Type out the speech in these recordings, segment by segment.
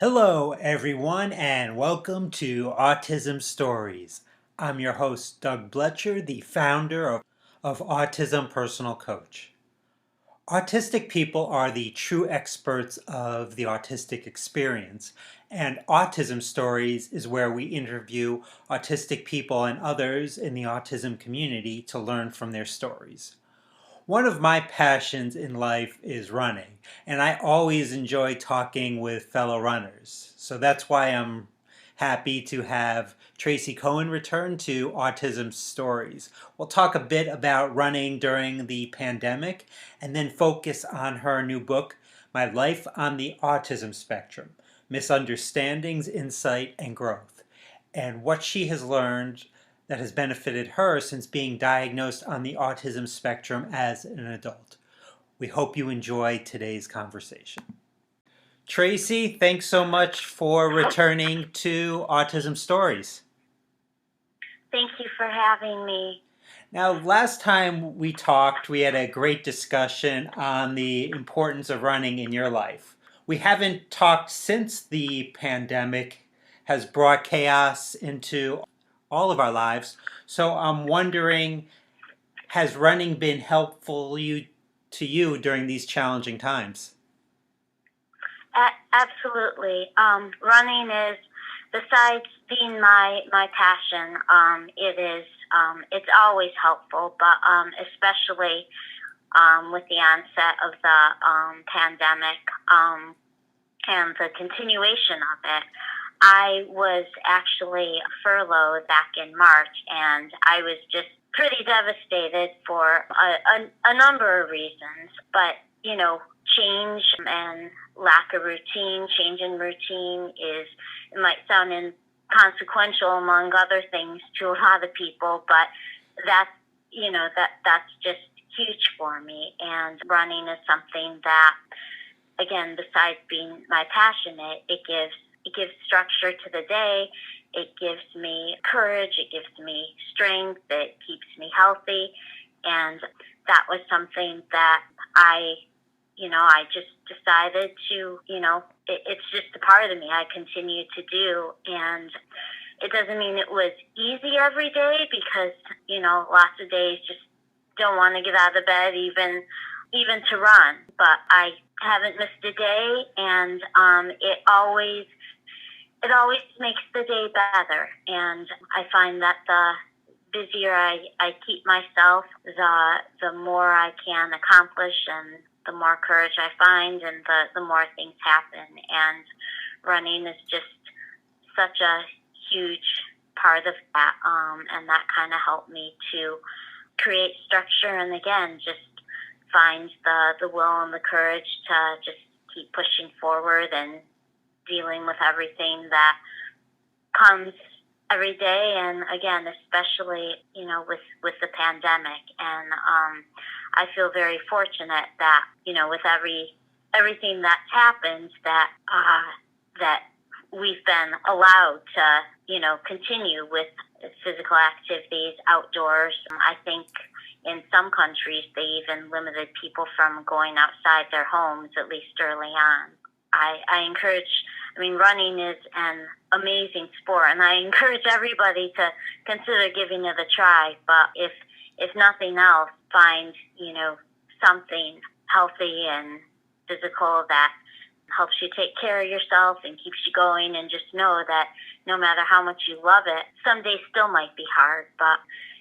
Hello, everyone, and welcome to Autism Stories. I'm your host, Doug Bletcher, the founder of Autism Personal Coach. Autistic people are the true experts of the autistic experience, and Autism Stories is where we interview autistic people and others in the autism community to learn from their stories. One of my passions in life is running, and I always enjoy talking with fellow runners. So that's why I'm happy to have Tracey Cohen return to Autism Stories. We'll talk a bit about running during the pandemic and then focus on her new book, My Life on the Autism Spectrum: Misunderstandings, Insight, and Growth, and what she has learned that has benefited her since being diagnosed on the autism spectrum as an adult. We hope you enjoy today's conversation. Tracey, thanks so much for returning to Autism Stories. Thank you for having me. Now, last time we talked, we had a great discussion on the importance of running in your life. We haven't talked since the pandemic has brought chaos into all of our lives. So I'm wondering, has running been helpful to you during these challenging times? Absolutely. Running is, besides being my passion, it's always helpful, but especially with the onset of the pandemic and the continuation of it. I was actually furloughed back in March, and I was just pretty devastated for a number of reasons. But, change and lack of routine, change in routine it might sound inconsequential among other things to a lot of people, but that's, that's just huge for me. And running is something that, again, besides being my passion, it gives structure to the day. It gives me courage. It gives me strength. It keeps me healthy. And that was something that I just decided to, it's just a part of me I continue to do. And it doesn't mean it was easy every day because, lots of days just don't want to get out of bed even to run. But I haven't missed a day, and it always makes the day better. And I find that the busier I keep myself, the more I can accomplish, and the more courage I find, and the more things happen. And running is just such a huge part of that, and that kind of helped me to create structure, and again, just find the will and the courage to just keep pushing forward and dealing with everything that comes every day. And again, especially, with the pandemic. And I feel very fortunate that, with everything that's happened, that we've been allowed to, continue with physical activities outdoors. I think in some countries, they even limited people from going outside their homes, at least early on. I encourage, running is an amazing sport, and I encourage everybody to consider giving it a try. But if nothing else, find, something healthy and physical that helps you take care of yourself and keeps you going, and just know that no matter how much you love it, some days still might be hard, but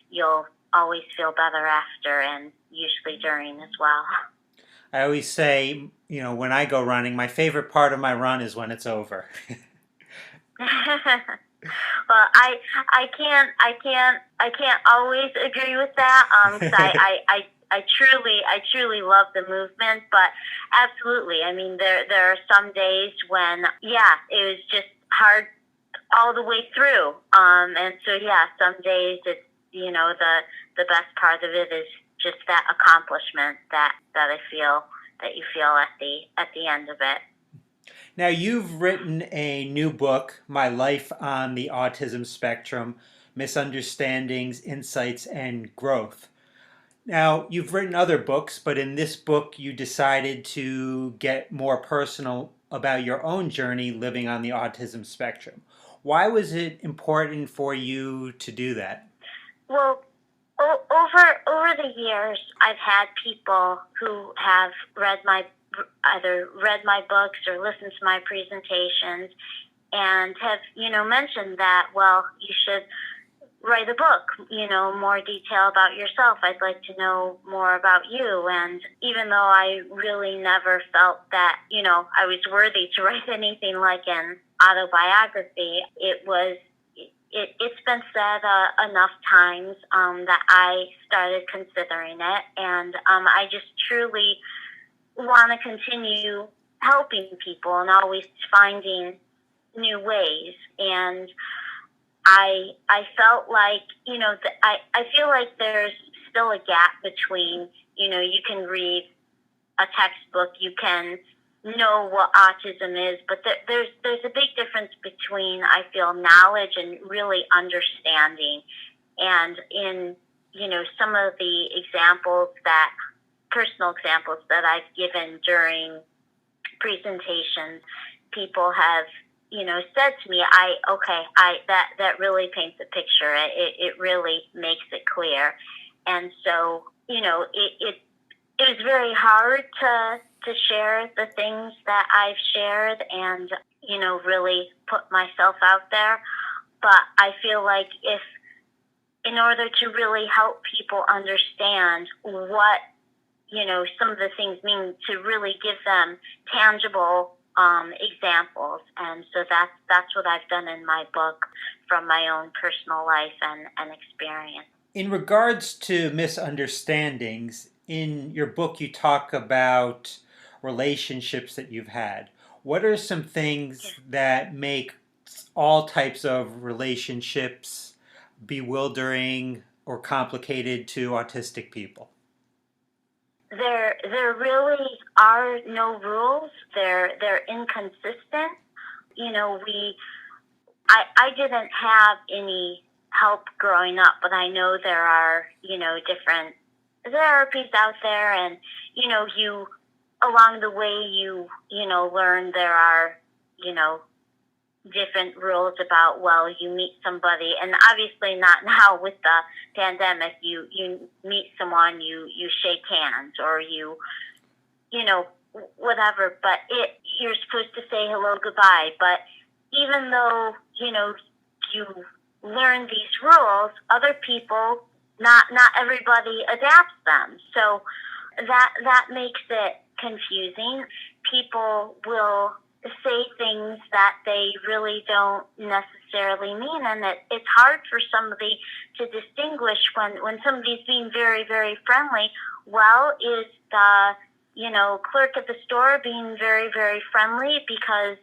you'll always feel better after, and usually during as well. I always say, when I go running, my favorite part of my run is when it's over. Well, I can't always agree with that. 'Cause I truly love the movement, but absolutely. There are some days when, yeah, it was just hard all the way through. And so, yeah, some days it's, the best part of it is just that accomplishment that I feel, that you feel at the end of it. Now, you've written a new book, My Life on the Autism Spectrum: Misunderstandings, Insights, and Growth. Now, you've written other books, but in this book, you decided to get more personal about your own journey living on the autism spectrum. Why was it important for you to do that? Well, over the years, I've had people who have either read my books or listened to my presentations, and have mentioned that, well, you should write a book, more detail about yourself. I'd like to know more about you. And even though I really never felt that, I was worthy to write anything like an autobiography, it's been said enough times that I started considering it. And I just truly want to continue helping people and always finding new ways. And I felt like, I feel like there's still a gap between, you can read a textbook, you can know what autism is, but there's a big difference between, I feel, knowledge and really understanding. And in, some of the personal examples that I've given during presentations, people have said to me, that really paints a picture. It really makes it clear. And so, it was very hard to share the things that I've shared and, really put myself out there. But I feel like in order to really help people understand what, some of the things mean, to really give them tangible examples. And so that's what I've done in my book from my own personal life and experience. In regards to misunderstandings, in your book you talk about relationships that you've had. What are some things that make all types of relationships bewildering or complicated to autistic people? There really are no rules. They're inconsistent. I didn't have any help growing up, but I know there are, different therapies out there, and, you, along the way, learn there are, different rules about, well, you meet somebody, and obviously not now with the pandemic, you meet someone, you shake hands, or whatever, but you're supposed to say hello, goodbye. But even though, you learn these rules, other people, not everybody adapts them. So that makes it confusing. People will say things that they really don't necessarily mean, and it's hard for somebody to distinguish when somebody's being very, very friendly. Well, is the clerk at the store being very, very friendly because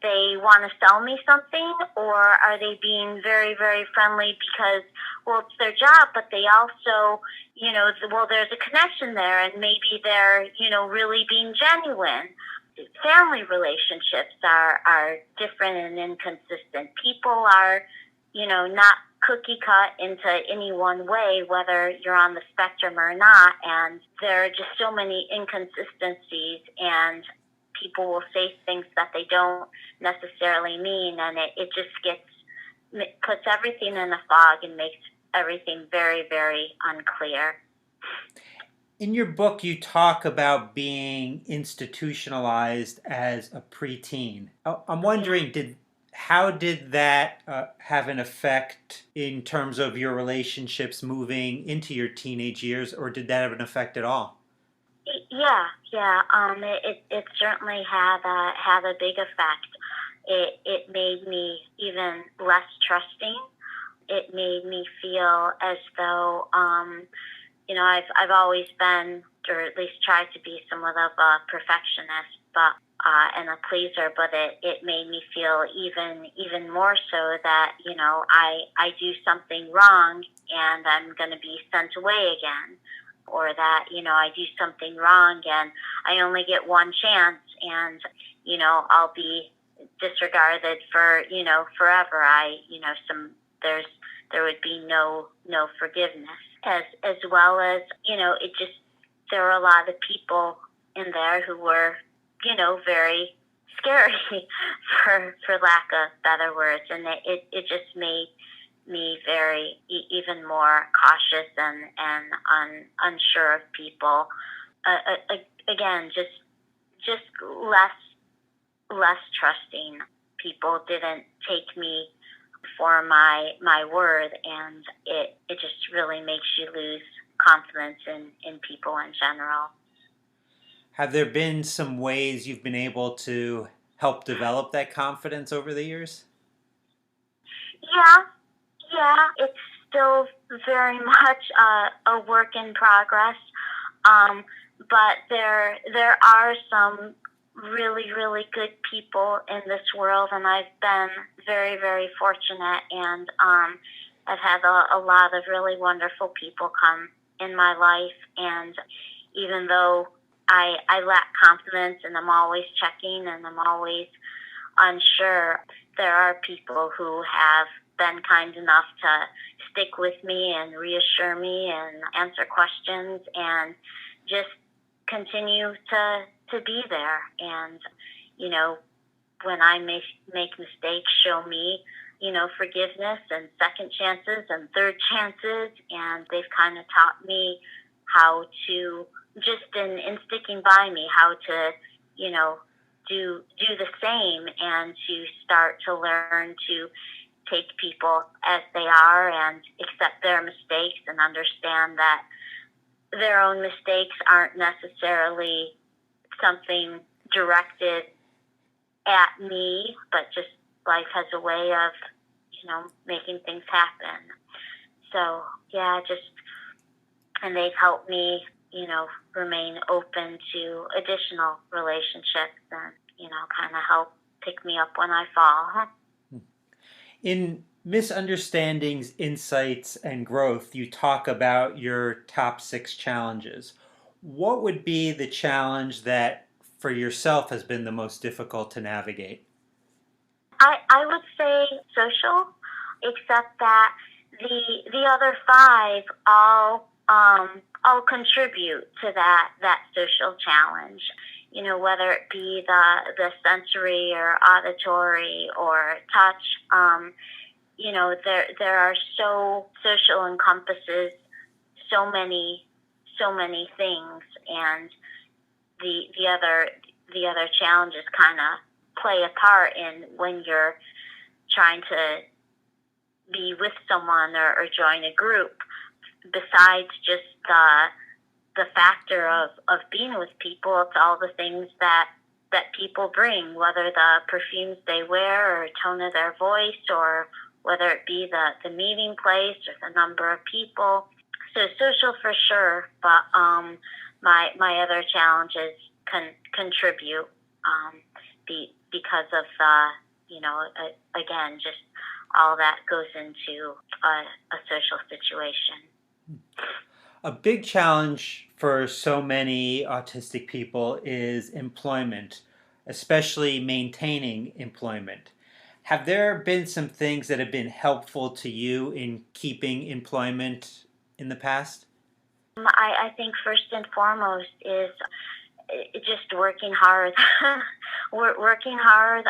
they want to sell me something, or are they being very, very friendly because, well, it's their job, but they also, there's a connection there, and maybe they're, really being genuine. Family relationships are different and inconsistent. People are, not cookie cut into any one way, whether you're on the spectrum or not. And there are just so many inconsistencies, and people will say things that they don't necessarily mean, and it just puts everything in a fog and makes everything very, very unclear. In your book, you talk about being institutionalized as a preteen. I'm wondering, how did that have an effect in terms of your relationships moving into your teenage years, or did that have an effect at all? Yeah. It certainly had a big effect. It made me even less trusting. It made me feel as though, I've always been, or at least tried to be, somewhat of a perfectionist, but and a pleaser. But it made me feel even more so that I do something wrong and I'm going to be sent away again, or that I do something wrong and I only get one chance, and I'll be disregarded for forever. There would be no forgiveness, as well as there were a lot of people in there who were very scary for lack of better words, and it just made me very even more cautious and unsure of people. Again, just less trusting. People didn't take me for my word, and it just really makes you lose confidence in people in general. Have there been some ways you've been able to help develop that confidence over the years? Yeah, yeah, it's still very much a work in progress. Um, but there are some really good people in this world, and I've been very fortunate, and I've had a lot of really wonderful people come in my life. And even though I lack confidence, and I'm always checking, and I'm always unsure, there are people who have been kind enough to stick with me and reassure me and answer questions and just continue to be there. And, you know, when I make mistakes, show me, forgiveness and second chances and third chances. And they've kind of taught me how to, just in sticking by me, how to, do the same, and to start to learn to take people as they are and accept their mistakes and understand that their own mistakes aren't necessarily something directed at me, but just life has a way of, making things happen. So, yeah, and they've helped me, remain open to additional relationships and, kind of help pick me up when I fall. In Misunderstandings, Insights, and Growth, you talk about your top 6 challenges. What would be the challenge that for yourself has been the most difficult to navigate? I would say social, except that the other five all contribute to that social challenge. Whether it be the sensory or auditory or touch. There are so social encompasses so many things, and the other challenges kind of play a part in when you're trying to be with someone or join a group. Besides just the factor of being with people, it's all the things that people bring, whether the perfumes they wear or tone of their voice, or whether it be the meeting place or the number of people. So social for sure, but my other challenges contribute because of again, just all that goes into a social situation. A big challenge for so many autistic people is employment, especially maintaining employment. Have there been some things that have been helpful to you in keeping employment in the past? I think first and foremost is just working hard, working hard,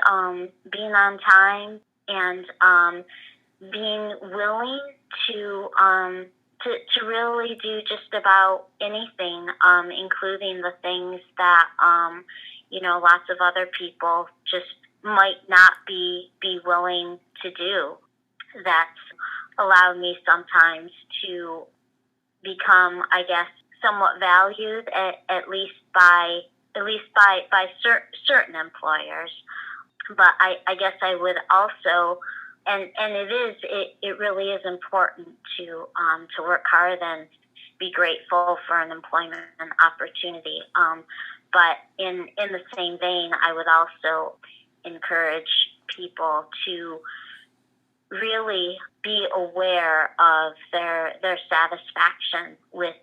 being on time, and being willing to to really do just about anything, including the things that lots of other people just might not be willing to do. That's allowed me sometimes to become, I guess, somewhat valued at least by certain employers. But I guess I would also, and it really is important to work hard and be grateful for an employment opportunity. But in the same vein, I would also encourage people to really be aware of their satisfaction with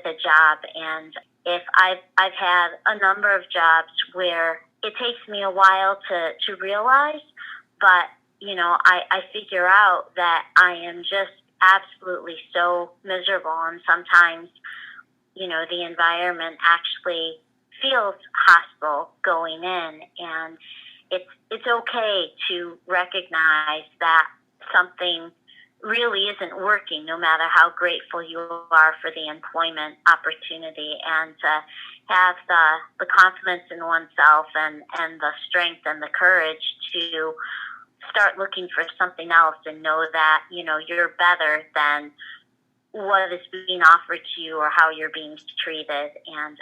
a job. And if I've had a number of jobs where it takes me a while to realize, but I figure out that I am just absolutely so miserable, and sometimes the environment actually feels hostile going in, and it's okay to recognize that something really isn't working, no matter how grateful you are for the employment opportunity, and to have the confidence in oneself and the strength and the courage to start looking for something else and know that, you're better than what is being offered to you or how you're being treated, and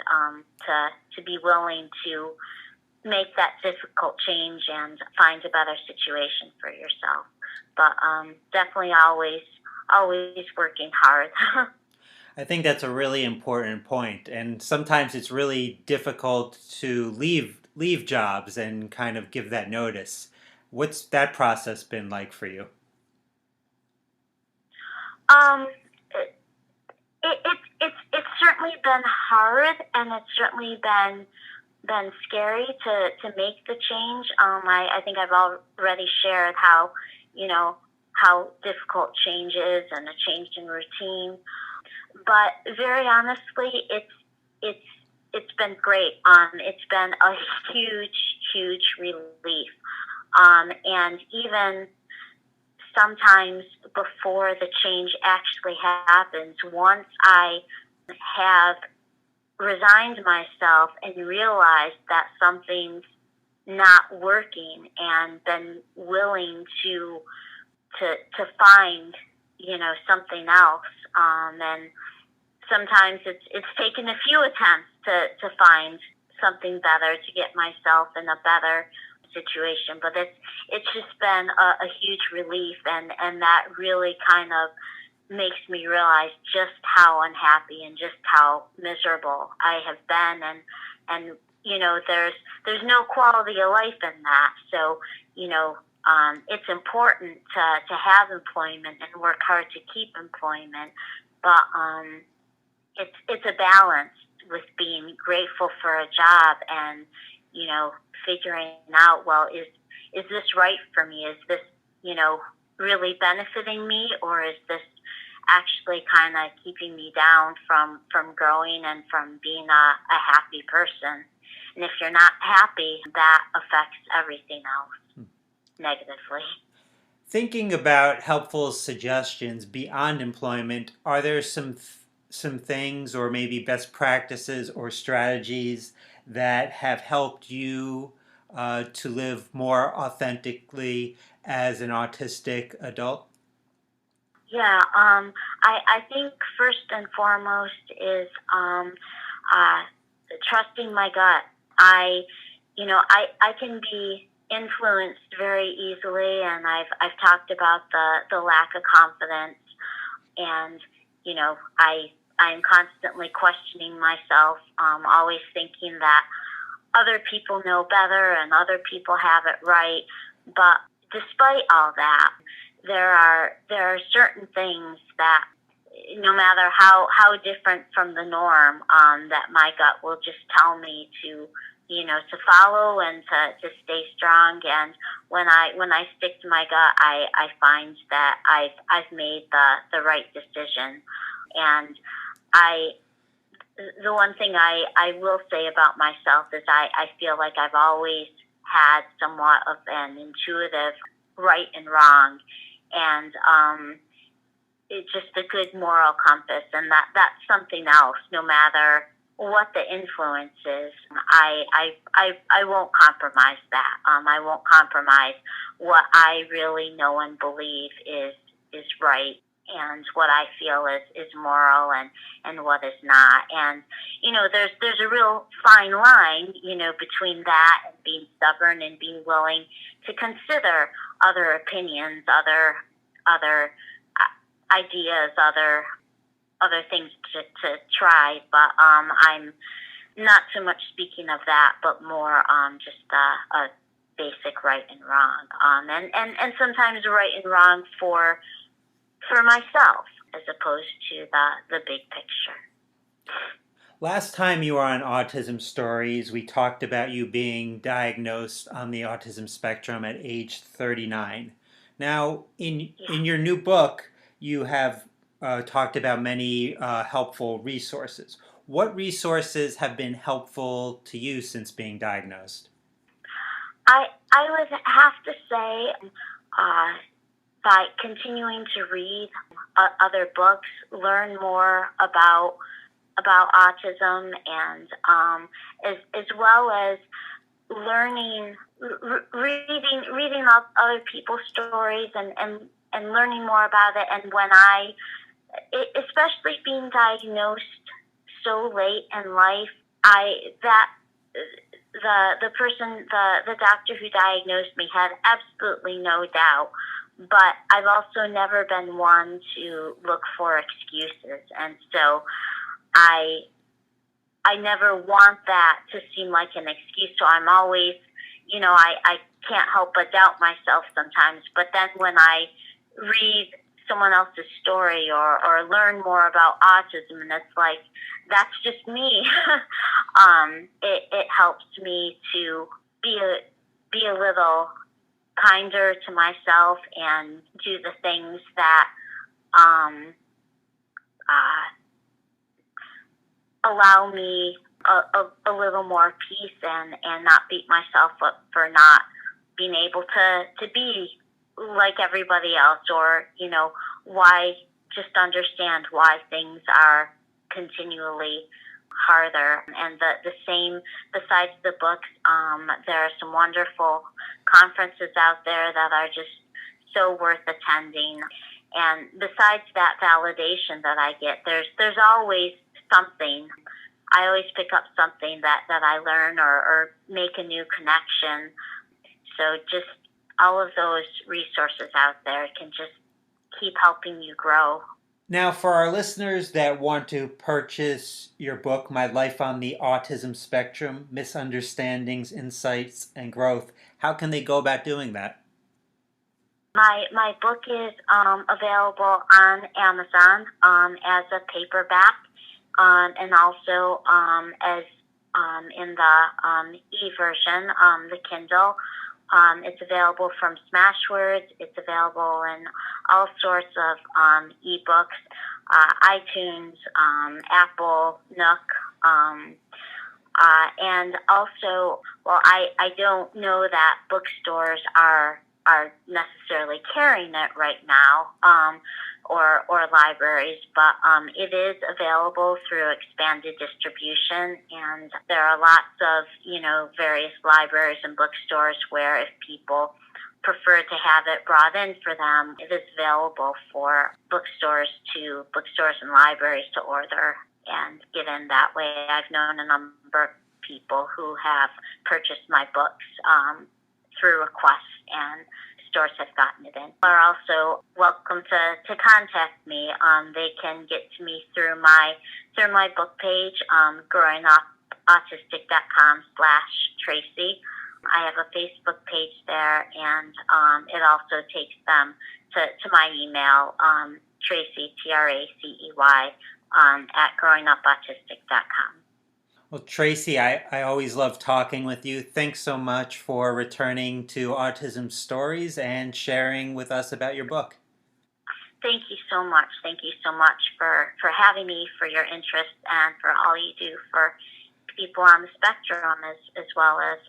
to be willing to make that difficult change and find a better situation for yourself. But definitely always working hard. I think that's a really important point, and sometimes it's really difficult to leave jobs and kind of give that notice. What's that process been like for you? um, it's certainly been hard, and it's certainly been scary to make the change. I think I've already shared how difficult change is, and a change in routine. But very honestly, it's it's been great. It's been a huge relief. And even sometimes before the change actually happens, once I have resigned myself and realized that something's not working, and been willing to find something else, and sometimes it's taken a few attempts to find something better, to get myself in a better situation. But it's just been a huge relief, and that really kind of makes me realize just how unhappy and just how miserable I have been, and there's no quality of life in that. So it's important to have employment and work hard to keep employment, but it's a balance with being grateful for a job, and figuring out, well, is this right for me? Is this really benefiting me, or is this actually kind of keeping me down from growing and from being a happy person? And if you're not happy, that affects everything else negatively. Thinking about helpful suggestions beyond employment, are there some things or maybe best practices or strategies that have helped you to live more authentically as an autistic adult? Yeah, I think first and foremost is uh, trusting my gut. I can be influenced very easily, and I've talked about the lack of confidence, and I'm constantly questioning myself, always thinking that other people know better and other people have it right. But despite all that, there are certain things that, no matter how different from the norm, that my gut will just tell me to follow and to stay strong. And when I stick to my gut, I find that I've made the right decision. And I the one thing I will say about myself is I feel like I've always had somewhat of an intuitive right and wrong, and it's just a good moral compass, and that's something else. No matter what the influence is, I won't compromise that. I won't compromise what I really know and believe is right, and what I feel is moral, and what is not. And there's a real fine line, between that and being stubborn and being willing to consider other opinions, other ideas, other things to try. But I'm not so much speaking of that, but more just a basic right and wrong, and sometimes right and wrong for myself, as opposed to the big picture. Last time you were on Autism Stories, we talked about you being diagnosed on the autism spectrum at age 39. Now, in your new book, you have talked about many helpful resources. What resources have been helpful to you since being diagnosed? I would have to say, uh, by continuing to read other books, learn more about autism, and as well as learning, reading other people's stories, and learning more about it. And when especially being diagnosed so late in life, I that the doctor who diagnosed me had absolutely no doubt. But I've also never been one to look for excuses, and so I I never want that to seem like an excuse. So I'm always, I can't help but doubt myself sometimes. But then when I read someone else's story, or learn more about autism, and it's like, that's just me. It helps me to be a little kinder to myself, and do the things that um, allow me a little more peace, and not beat myself up for not being able to be like everybody else, or, why, just understand why things are continually harder. And the same, besides the books, there are some wonderful conferences out there that are just so worth attending. And besides that validation that I get, there's always something. I always pick up something that I learn, or make a new connection. So just all of those resources out there can just keep helping you grow. Now, for our listeners that want to purchase your book, My Life on the Autism Spectrum, Misunderstandings, Insights, and Growth, how can they go about doing that? My book is available on Amazon as a paperback, and also as in the e-version, the Kindle. It's available from Smashwords. It's available in all sorts of ebooks, iTunes, Apple, Nook, and also, well, I don't know that bookstores are necessarily carrying it right now, or libraries, but it is available through expanded distribution, and there are lots of various libraries and bookstores where, if people prefer to have it brought in for them, it is available for bookstores and libraries to order and get in that way. I've known a number of people who have purchased my books through requests, and stores have gotten it in. Are also welcome to contact me. They can get to me through my book page, growingupautistic.com/Tracey. I have a Facebook page there, and it also takes them to my email, Tracey, Tracey, at growingupautistic.com. Well, Tracey, I always love talking with you. Thanks so much for returning to Autism Stories and sharing with us about your book. Thank you so much. Thank you so much for having me, for your interest, and for all you do for people on the spectrum, as well as,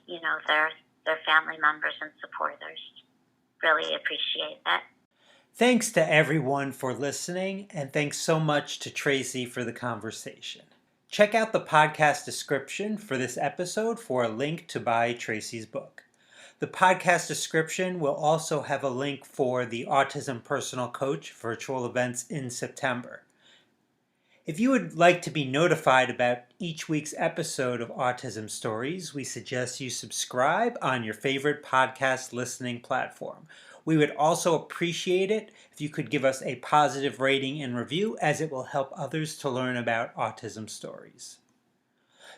their family members and supporters. Really appreciate that. Thanks to everyone for listening, and thanks so much to Tracey for the conversation. Check out the podcast description for this episode for a link to buy Tracey's book. The podcast description will also have a link for the Autism Personal Coach virtual events in September. If you would like to be notified about each week's episode of Autism Stories, we suggest you subscribe on your favorite podcast listening platform. We would also appreciate it if you could give us a positive rating and review, as it will help others to learn about autism stories.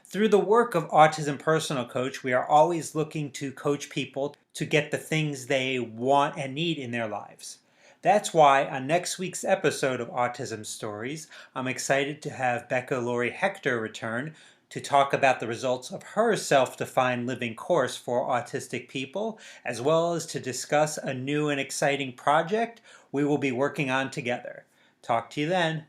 Through the work of Autism Personal Coach, we are always looking to coach people to get the things they want and need in their lives. That's why on next week's episode of Autism Stories, I'm excited to have Becca Lori Hector return to talk about the results of her self-defined living course for autistic people, as well as to discuss a new and exciting project we will be working on together. Talk to you then.